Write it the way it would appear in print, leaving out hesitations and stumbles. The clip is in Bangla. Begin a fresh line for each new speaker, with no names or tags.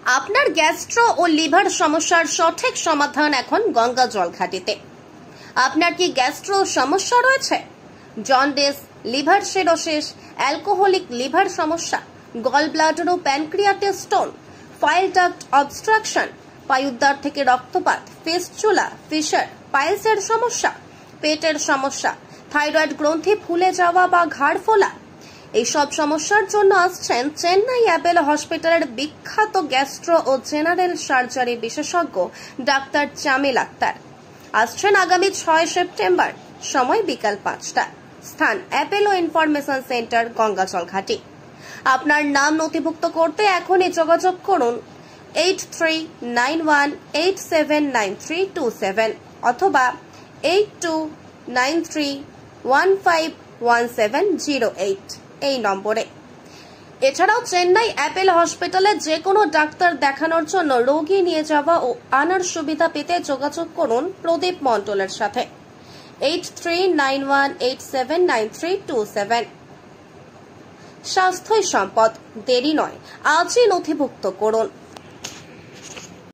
আপনার গ্যাস্ট্রো ও লিভার সমস্যার সঠিক সমাধান এখন গঙ্গা জলঘাটিতে। আপনার কি গ্যাস্ট্রো সমস্যা রয়েছে? Jaundice, liver cirrhosis, alcoholic liver সমস্যা, গল ব্লাডার ও প্যানক্রিয়াটিস স্টোন, ফাইল ডাক্ট অবস্ট্রাকশন, পায়ুদ্বার থেকে রক্তপাত, ফিস্টুলা, ফিশার, পাইলসের সমস্যা, পেটের সমস্যা, থাইরয়েড গ্রন্থি ফুলে যাওয়া বা ঘাড় ফোলা, এইসব সমস্যার জন্য আসছেন চেন্নাই অ্যাপেলো হসপিটালের বিখ্যাত গ্যাস্ট্রো ও জেনারেল সার্জারি বিশেষজ্ঞ ডাক্তার জামিল আক্তার। আসছেন আগামী 6 সেপ্টেম্বর, সময় বিকাল 5টা, স্থান অ্যাপেলো ইনফরমেশন সেন্টার, গঙ্গাজল ঘাটি। আপনার নাম নথিভুক্ত করতে এখনই যোগাযোগ করুন 8391879327 অথবা 8293151708 এই নম্বরে। এছাড়াও চেন্নাই অ্যাপেলো হসপিটালে যে কোনো ডাক্তার দেখানোর জন্য রোগী নিয়ে যাওয়া ও আনার সুবিধা পেতে যোগাযোগ করুন প্রদীপ মণ্ডলের সাথে 8391879327। স্বাস্থ্যই সম্পদ, দেরি নয়, আজই নথিভুক্ত করুন।